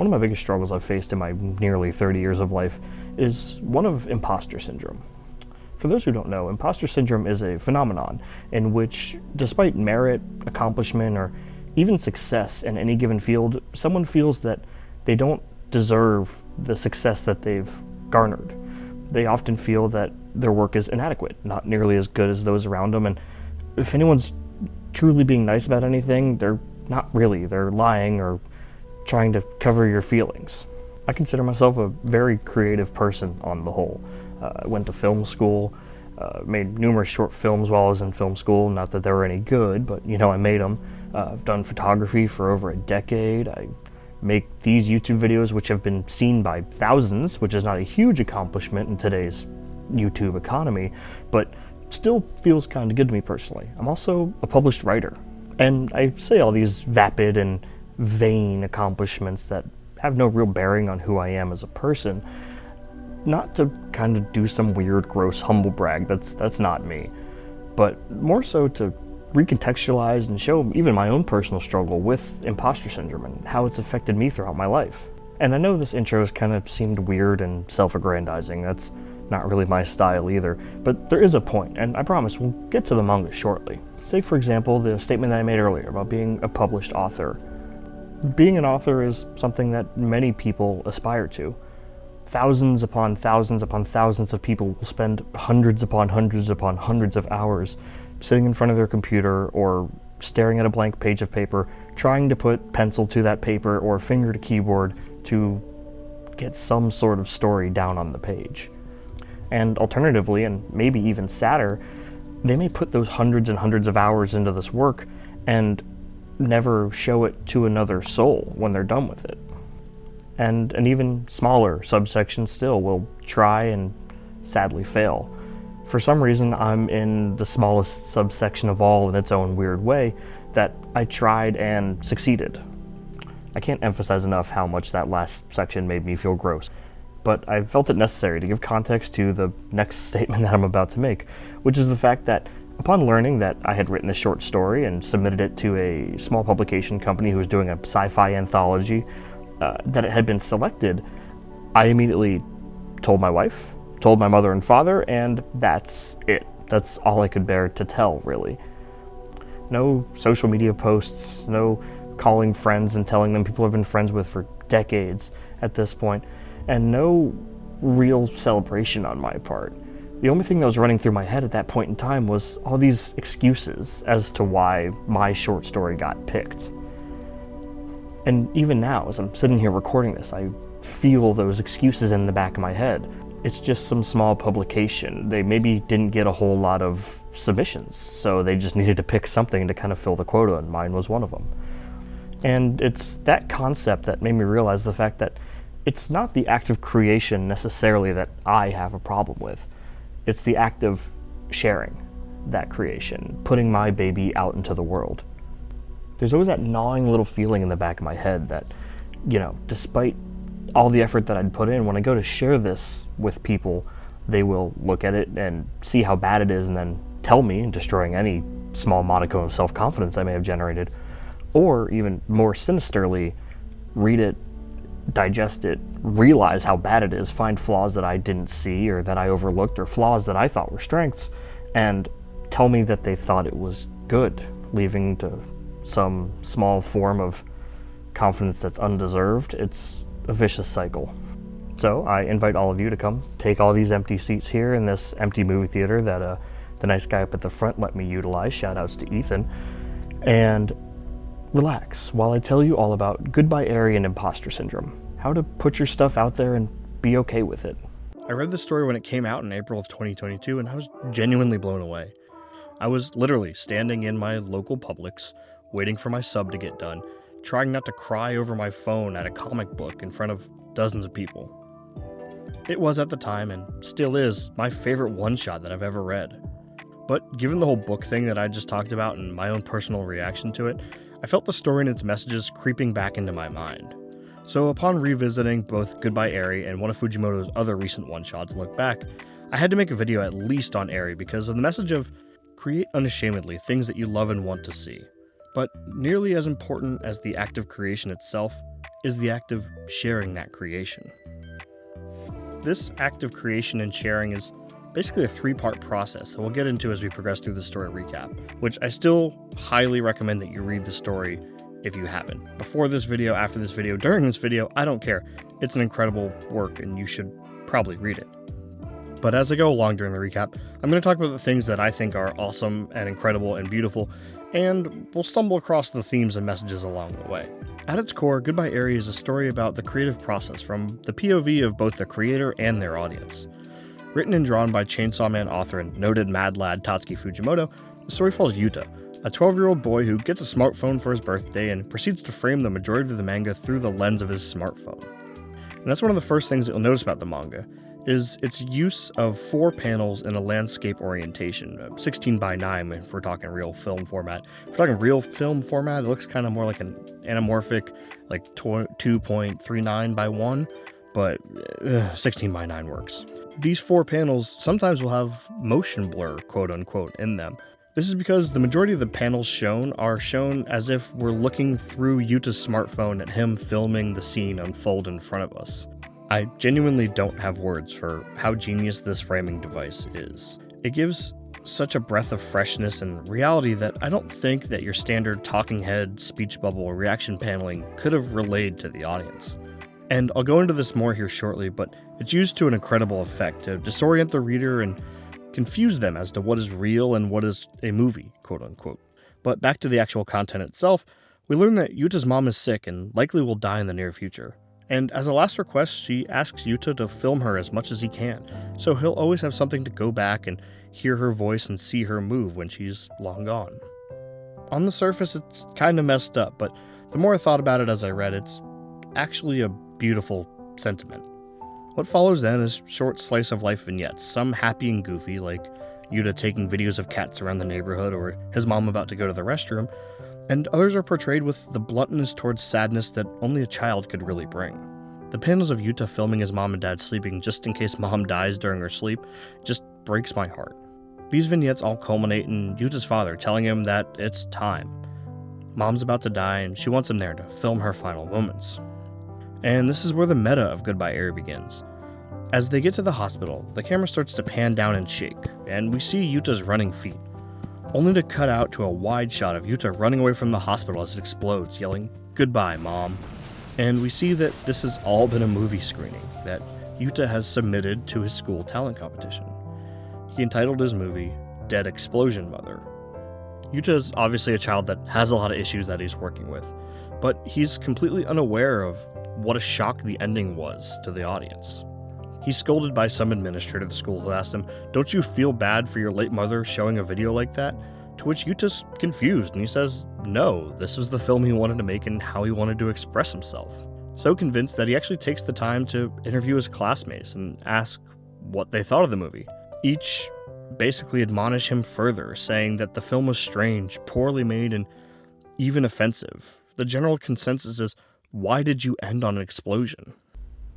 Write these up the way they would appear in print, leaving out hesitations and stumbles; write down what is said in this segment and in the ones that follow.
One of my biggest struggles I've faced in my nearly 30 years of life is one of imposter syndrome. For those who don't know, imposter syndrome is a phenomenon in which, despite merit, accomplishment, or even success in any given field, someone feels that they don't deserve the success that they've garnered. They often feel that their work is inadequate, not nearly as good as those around them, and if anyone's truly being nice about anything, they're not really. They're lying or trying to cover your feelings. I consider myself a very creative person on the whole. I went to film school, made numerous short films while I was in film school. Not that they were any good, but I made them. I've done photography for over a decade. I make these YouTube videos which have been seen by thousands, which is not a huge accomplishment in today's YouTube economy, but still feels kind of good to me personally. I'm also a published writer, and I say all these vapid and vain accomplishments that have no real bearing on who I am as a person, not to kind of do some weird, gross humble brag. That's not me, but more so to recontextualize and show even my own personal struggle with imposter syndrome and how it's affected me throughout my life. And I know this intro has kind of seemed weird and self-aggrandizing. That's not really my style either, but there is a point, and I promise we'll get to the manga shortly. Take, for example, the statement that I made earlier about being a published author. Being an author is something that many people aspire to. Thousands upon thousands upon thousands of people will spend hundreds upon hundreds upon hundreds of hours sitting in front of their computer or staring at a blank page of paper, trying to put pencil to that paper or finger to keyboard to get some sort of story down on the page. And alternatively, and maybe even sadder, they may put those hundreds and hundreds of hours into this work and never show it to another soul when they're done with it. And an even smaller subsection still will try and sadly fail. For some reason, I'm in the smallest subsection of all in its own weird way, that I tried and succeeded. I can't emphasize enough how much that last section made me feel gross, but I felt it necessary to give context to the next statement that I'm about to make, which is the fact that upon learning that I had written a short story and submitted it to a small publication company who was doing a sci-fi anthology, that it had been selected, I immediately told my wife, told my mother and father, and that's it. That's all I could bear to tell, really. No social media posts, no calling friends and telling them people I've been friends with for decades at this point, and no real celebration on my part. The only thing that was running through my head at that point in time was all these excuses as to why my short story got picked. And even now, as I'm sitting here recording this, I feel those excuses in the back of my head. It's just some small publication. They maybe didn't get a whole lot of submissions, so they just needed to pick something to kind of fill the quota, and mine was one of them. And it's that concept that made me realize the fact that it's not the act of creation necessarily that I have a problem with. It's the act of sharing that creation, putting my baby out into the world. There's always that gnawing little feeling in the back of my head that, despite all the effort that I'd put in, when I go to share this with people, they will look at it and see how bad it is and then tell me, destroying any small modicum of self-confidence I may have generated, or even more sinisterly, read it, digest it, realize how bad it is, find flaws that I didn't see or that I overlooked, or flaws that I thought were strengths, and tell me that they thought it was good, leaving to some small form of confidence that's undeserved. It's a vicious cycle. So I invite all of you to come take all these empty seats here in this empty movie theater that the nice guy up at the front let me utilize, shout outs to Ethan, and relax while I tell you all about Goodbye Eri and Impostor Syndrome, how to put your stuff out there and be okay with it. I read this story when it came out in April of 2022, and I was genuinely blown away. I was literally standing in my local Publix, waiting for my sub to get done, trying not to cry over my phone at a comic book in front of dozens of people. It was at the time, and still is, my favorite one-shot that I've ever read. But given the whole book thing that I just talked about and my own personal reaction to it, I felt the story and its messages creeping back into my mind. So upon revisiting both Goodbye Eri and one of Fujimoto's other recent one-shots, Look Back, I had to make a video at least on Eri because of the message of create unashamedly things that you love and want to see. But nearly as important as the act of creation itself is the act of sharing that creation. This act of creation and sharing is basically a 3-part process that we'll get into as we progress through the story recap, which I still highly recommend that you read the story if you haven't. Before this video, after this video, during this video, I don't care. It's an incredible work and you should probably read it. But as I go along during the recap, I'm going to talk about the things that I think are awesome and incredible and beautiful, and we'll stumble across the themes and messages along the way. At its core, Goodbye Eri is a story about the creative process from the POV of both the creator and their audience. Written and drawn by Chainsaw Man author and noted mad lad Tatsuki Fujimoto, the story follows Yuta, a 12-year-old boy who gets a smartphone for his birthday and proceeds to frame the majority of the manga through the lens of his smartphone. And that's one of the first things that you'll notice about the manga, is its use of 4 panels in a landscape orientation, 16 by 9 if we're talking real film format. If we're talking real film format, it looks kind of more like an anamorphic, like 2.39 by 1, but 16 by 9 works. These 4 panels sometimes will have motion blur, quote unquote, in them. This is because the majority of the panels shown are shown as if we're looking through Yuta's smartphone at him filming the scene unfold in front of us. I genuinely don't have words for how genius this framing device is. It gives such a breath of freshness and reality that I don't think that your standard talking head, speech bubble, or reaction paneling could have relayed to the audience. And I'll go into this more here shortly, but it's used to an incredible effect to disorient the reader and confuse them as to what is real and what is a movie, quote unquote. But back to the actual content itself, we learn that Yuta's mom is sick and likely will die in the near future. And as a last request, she asks Yuta to film her as much as he can, so he'll always have something to go back and hear her voice and see her move when she's long gone. On the surface, it's kind of messed up, but the more I thought about it as I read, it's actually a beautiful sentiment. What follows then is short slice of life vignettes, some happy and goofy, like Yuta taking videos of cats around the neighborhood or his mom about to go to the restroom, and others are portrayed with the bluntness towards sadness that only a child could really bring. The panels of Yuta filming his mom and dad sleeping just in case mom dies during her sleep just breaks my heart. These vignettes all culminate in Yuta's father telling him that it's time. Mom's about to die and she wants him there to film her final moments. And this is where the meta of Goodbye Eri begins. As they get to the hospital, the camera starts to pan down and shake, and we see Yuta's running feet, only to cut out to a wide shot of Yuta running away from the hospital as it explodes, yelling, "Goodbye, Mom." And we see that this has all been a movie screening that Yuta has submitted to his school talent competition. He entitled his movie, Dead Explosion Mother. Yuta is obviously a child that has a lot of issues that he's working with, but he's completely unaware of what a shock the ending was to the audience. He's scolded by some administrator of the school who asked him, "Don't you feel bad for your late mother showing a video like that?" To which Yuta's confused and he says, no, this was the film he wanted to make and how he wanted to express himself. So convinced that he actually takes the time to interview his classmates and ask what they thought of the movie. Each basically admonish him further, saying that the film was strange, poorly made, and even offensive. The general consensus is, why did you end on an explosion?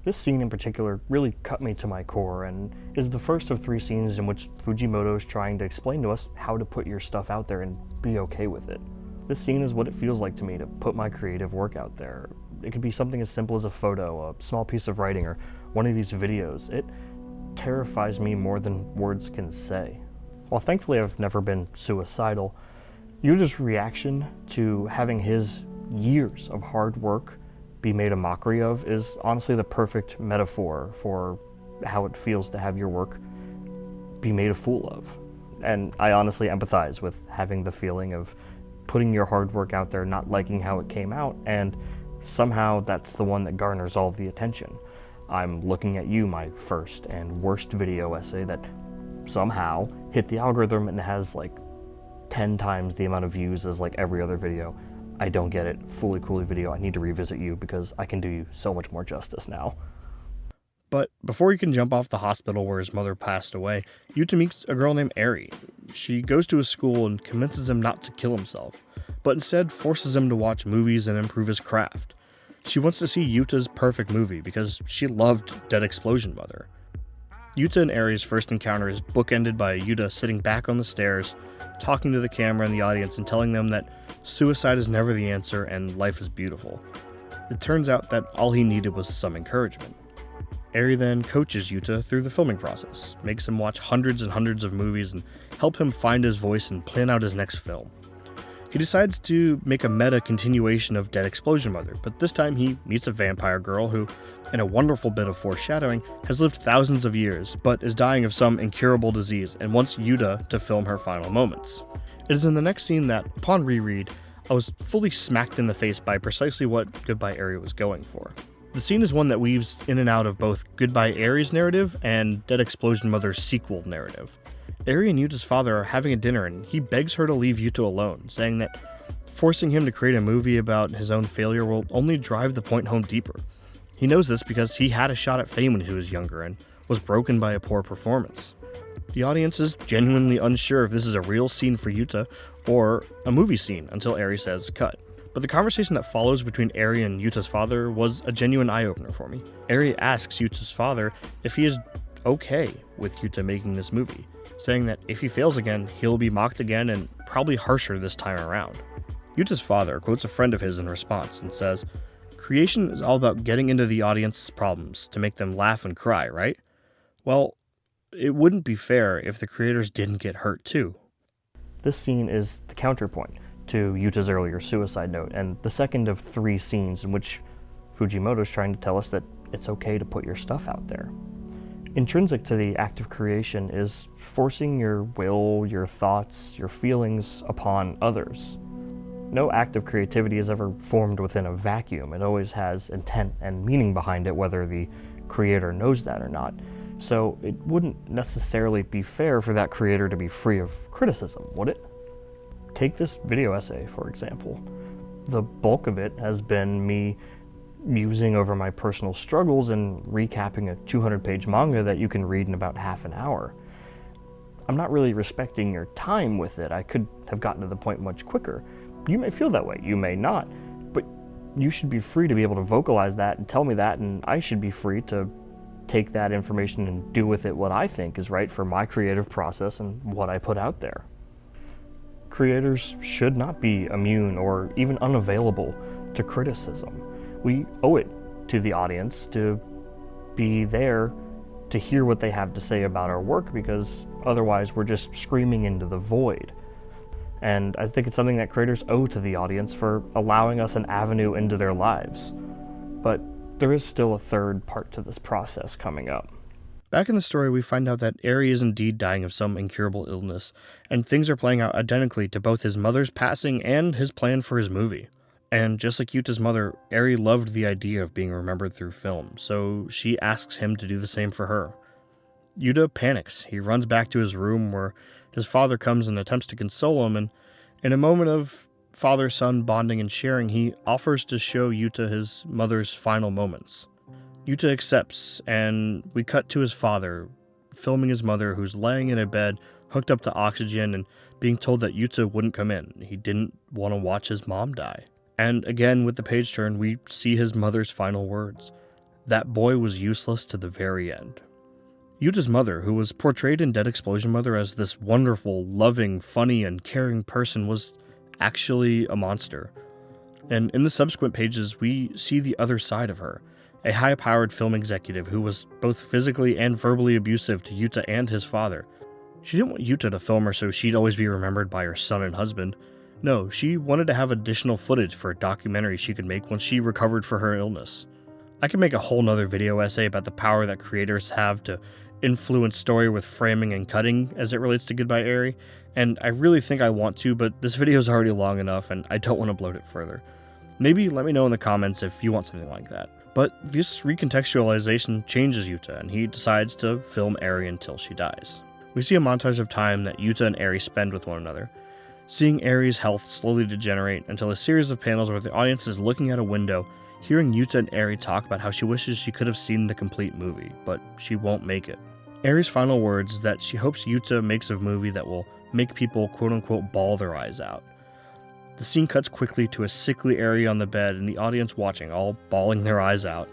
This scene in particular really cut me to my core and is the first of 3 scenes in which Fujimoto is trying to explain to us how to put your stuff out there and be okay with it. This scene is what it feels like to me to put my creative work out there. It could be something as simple as a photo, a small piece of writing, or one of these videos. It terrifies me more than words can say. While thankfully I've never been suicidal, Yuta's reaction to having his years of hard work be made a mockery of is honestly the perfect metaphor for how it feels to have your work be made a fool of. And I honestly empathize with having the feeling of putting your hard work out there, not liking how it came out, and somehow that's the one that garners all the attention. I'm looking at you, my first and worst video essay that somehow hit the algorithm and has like 10 times the amount of views as like every other video. I don't get it. Fully coolly video. I need to revisit you because I can do you so much more justice now. But before he can jump off the hospital where his mother passed away, Yuta meets a girl named Eri. She goes to his school and convinces him not to kill himself, but instead forces him to watch movies and improve his craft. She wants to see Yuta's perfect movie because she loved Dead Explosion Mother. Yuta and Eri's first encounter is bookended by Yuta sitting back on the stairs, talking to the camera and the audience and telling them that suicide is never the answer and life is beautiful. It turns out that all he needed was some encouragement. Eri then coaches Yuta through the filming process, makes him watch hundreds and hundreds of movies and help him find his voice and plan out his next film. He decides to make a meta continuation of Dead Explosion Mother, but this time he meets a vampire girl who, in a wonderful bit of foreshadowing, has lived thousands of years, but is dying of some incurable disease and wants Yuta to film her final moments. It is in the next scene that, upon reread, I was fully smacked in the face by precisely what Goodbye Eri was going for. The scene is one that weaves in and out of both Goodbye Eri's narrative and Dead Explosion Mother's sequel narrative. Eri and Yuta's father are having a dinner and he begs her to leave Yuta alone, saying that forcing him to create a movie about his own failure will only drive the point home deeper. He knows this because he had a shot at fame when he was younger and was broken by a poor performance. The audience is genuinely unsure if this is a real scene for Yuta or a movie scene until Eri says cut. But the conversation that follows between Eri and Yuta's father was a genuine eye-opener for me. Eri asks Yuta's father if he is okay with Yuta making this movie, saying that if he fails again, he'll be mocked again and probably harsher this time around. Yuta's father quotes a friend of his in response and says, "Creation is all about getting into the audience's problems to make them laugh and cry, right? Well, it wouldn't be fair if the creators didn't get hurt too." This scene is the counterpoint to Yuta's earlier suicide note, and the second of 3 scenes in which Fujimoto is trying to tell us that it's okay to put your stuff out there. Intrinsic to the act of creation is forcing your will, your thoughts, your feelings upon others. No act of creativity is ever formed within a vacuum. It always has intent and meaning behind it, whether the creator knows that or not. So it wouldn't necessarily be fair for that creator to be free of criticism, would it? Take this video essay, for example. The bulk of it has been me musing over my personal struggles and recapping a 200-page manga that you can read in about half an hour. I'm not really respecting your time with it. I could have gotten to the point much quicker. You may feel that way, you may not, but you should be free to be able to vocalize that and tell me that, and I should be free to take that information and do with it what I think is right for my creative process and what I put out there. Creators should not be immune or even unavailable to criticism. We owe it to the audience to be there to hear what they have to say about our work, because otherwise we're just screaming into the void. And I think it's something that creators owe to the audience for allowing us an avenue into their lives. But there is still a third part to this process coming up. Back in the story, we find out that Eri is indeed dying of some incurable illness, and things are playing out identically to both his mother's passing and his plan for his movie. And just like Yuta's mother, Eri loved the idea of being remembered through film, so she asks him to do the same for her. Yuta panics. He runs back to his room where his father comes and attempts to console him, and in a moment of father-son bonding and sharing, he offers to show Yuta his mother's final moments. Yuta accepts, and we cut to his father, filming his mother, who's laying in a bed, hooked up to oxygen, and being told that Yuta wouldn't come in. He didn't want to watch his mom die. And again, with the page turn, we see his mother's final words. That boy was useless to the very end. Yuta's mother, who was portrayed in Dead Explosion Mother as this wonderful, loving, funny, and caring person, was actually a monster. And in the subsequent pages, we see the other side of her, a high-powered film executive who was both physically and verbally abusive to Yuta and his father. She didn't want Yuta to film her so she'd always be remembered by her son and husband. No, she wanted to have additional footage for a documentary she could make once she recovered from her illness. I could make a whole nother video essay about the power that creators have to influence story with framing and cutting as it relates to Goodbye Eri, and I really think I want to, but this video is already long enough and I don't want to bloat it further. Maybe let me know in the comments if you want something like that. But this recontextualization changes Yuta, and he decides to film Eri until she dies. We see a montage of time that Yuta and Eri spend with one another, seeing Eri's health slowly degenerate until a series of panels where the audience is looking out a window, hearing Yuta and Eri talk about how she wishes she could have seen the complete movie, but she won't make it. Eri's final words is that she hopes Yuta makes a movie that will make people quote-unquote bawl their eyes out. The scene cuts quickly to a sickly Eri on the bed and the audience watching, all bawling their eyes out.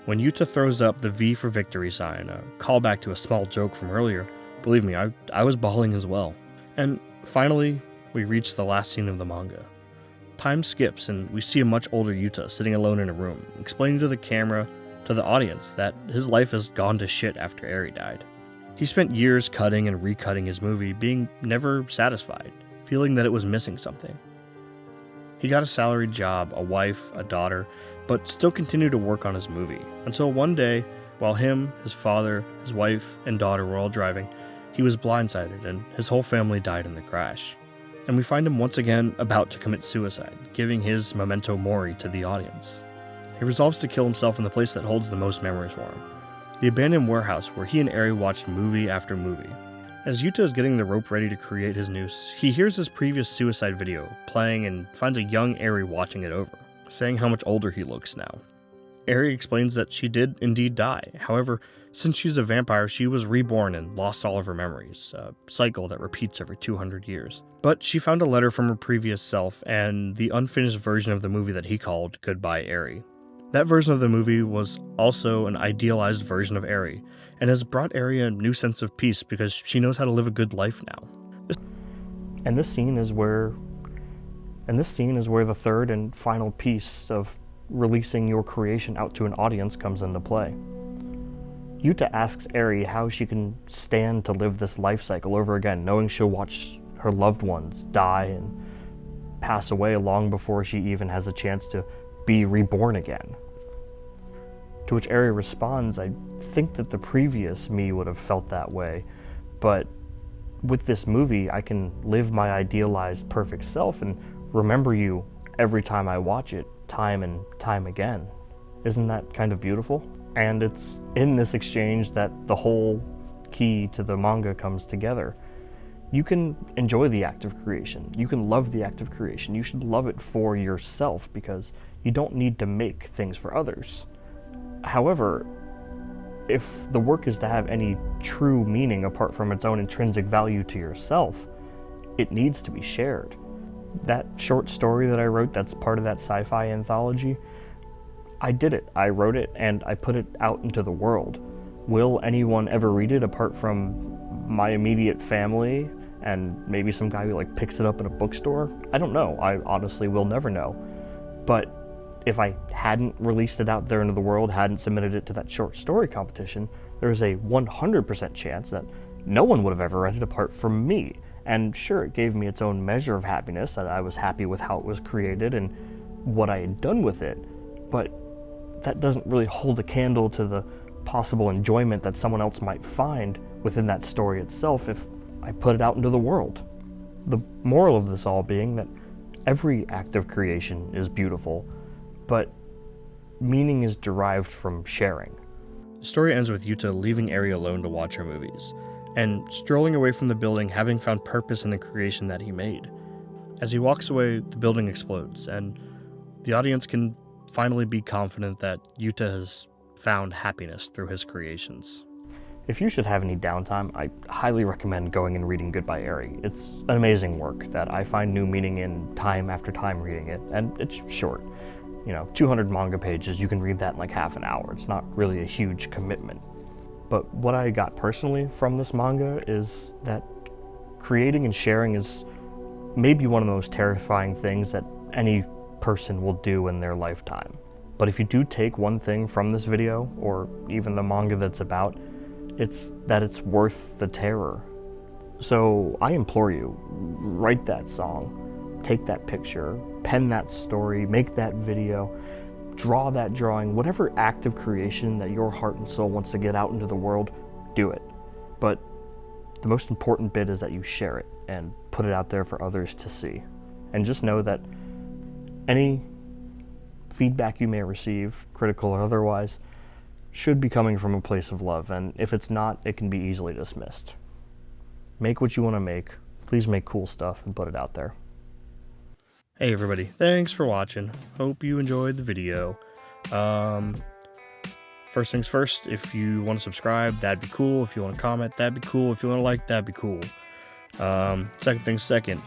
When Yuta throws up the V for victory sign, a callback to a small joke from earlier, believe me, I was bawling as well. And finally, we reach the last scene of the manga. Time skips and we see a much older Yuta sitting alone in a room, explaining to the camera, to the audience, that his life has gone to shit after Eri died. He spent years cutting and recutting his movie, being never satisfied, feeling that it was missing something. He got a salaried job, a wife, a daughter, but still continued to work on his movie, until one day, while him, his father, his wife, and daughter were all driving, he was blindsided and his whole family died in the crash. And we find him once again about to commit suicide, giving his memento mori to the audience. He resolves to kill himself in the place that holds the most memories for him, the abandoned warehouse where he and Eri watched movie after movie. As Yuta is getting the rope ready to create his noose, he hears his previous suicide video playing and finds a young Eri watching it over, saying how much older he looks now. Eri explains that she did indeed die. However, since she's a vampire, she was reborn and lost all of her memories, a cycle that repeats every 200 years. But she found a letter from her previous self and the unfinished version of the movie that he called Goodbye Eri. That version of the movie was also an idealized version of Eri, and has brought Eri a new sense of peace because she knows how to live a good life now. And this scene is where the third and final piece of releasing your creation out to an audience comes into play. Yuta asks Eri how she can stand to live this life cycle over again, knowing she'll watch her loved ones die and pass away long before she even has a chance to be reborn again. To which Eri responds, I think that the previous me would have felt that way, but with this movie I can live my idealized perfect self and remember you every time I watch it, time and time again. Isn't that kind of beautiful? And it's in this exchange that the whole key to the manga comes together. You can enjoy the act of creation. You can love the act of creation. You should love it for yourself because you don't need to make things for others. However, if the work is to have any true meaning apart from its own intrinsic value to yourself, it needs to be shared. That short story that I wrote that's part of that sci-fi anthology, I did it. I wrote it and I put it out into the world. Will anyone ever read it apart from my immediate family and maybe some guy who picks it up in a bookstore? I don't know. I honestly will never know. But if I hadn't released it out there into the world, hadn't submitted it to that short story competition, there's a 100% chance that no one would have ever read it apart from me. And sure, it gave me its own measure of happiness, that I was happy with how it was created and what I had done with it, but that doesn't really hold a candle to the possible enjoyment that someone else might find within that story itself if I put it out into the world. The moral of this all being that every act of creation is beautiful, but meaning is derived from sharing. The story ends with Yuta leaving Eri alone to watch her movies, and strolling away from the building, having found purpose in the creation that he made. As he walks away, the building explodes, and the audience can finally be confident that Yuta has found happiness through his creations. If you should have any downtime, I highly recommend going and reading Goodbye Eri. It's an amazing work that I find new meaning in time after time reading it, and it's short. 200 manga pages, you can read that in half an hour. It's not really a huge commitment. But what I got personally from this manga is that creating and sharing is maybe one of the most terrifying things that any person will do in their lifetime. But if you do take one thing from this video, or even the manga that's about, it's that it's worth the terror. So I implore you, write that song, take that picture, pen that story, make that video, draw that drawing, whatever act of creation that your heart and soul wants to get out into the world, do it. But the most important bit is that you share it and put it out there for others to see. And just know that any feedback you may receive, critical or otherwise, should be coming from a place of love, and if it's not, it can be easily dismissed. Make what you want to make. Please make cool stuff and put it out there. Hey everybody, thanks for watching. Hope you enjoyed the video. First things first, if you want to subscribe, that'd be cool. If you want to comment, that'd be cool. If you want to like, that'd be cool. Second things second,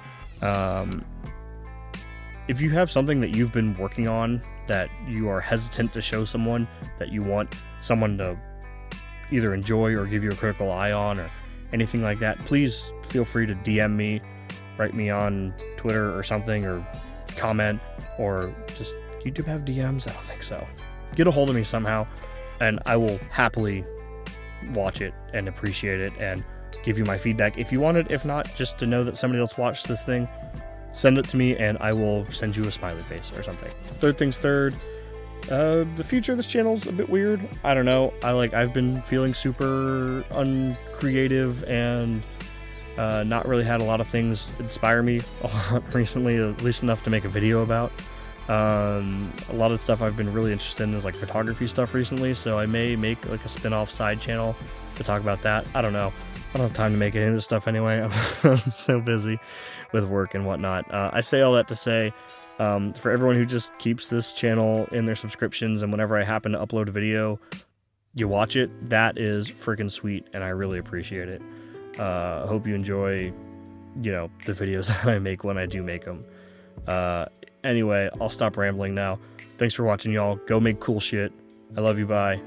if you have something that you've been working on that you are hesitant to show someone, that you want someone to either enjoy or give you a critical eye on or anything like that, please feel free to DM me, write me on Twitter or something, or comment, or just YouTube have DMs? I don't think so. Get a hold of me somehow, and I will happily watch it and appreciate it and give you my feedback if you want it. If not, just to know that somebody else watched this thing, send it to me and I will send you a smiley face or something. Third things third, the future of this channel's a bit weird. I don't know. I've been feeling super uncreative and not really had a lot of things inspire me a lot recently, at least enough to make a video about. A lot of stuff I've been really interested in is like photography stuff recently, so I may make like a spin-off side channel to talk about that. I don't know. I don't have time to make any of this stuff anyway. I'm so busy with work and whatnot. I say all that to say, for everyone who just keeps this channel in their subscriptions, and whenever I happen to upload a video, you watch it, that is freaking sweet, and I really appreciate it. I hope you enjoy, the videos that I make when I do make them. Anyway, I'll stop rambling now. Thanks for watching, y'all. Go make cool shit. I love you. Bye.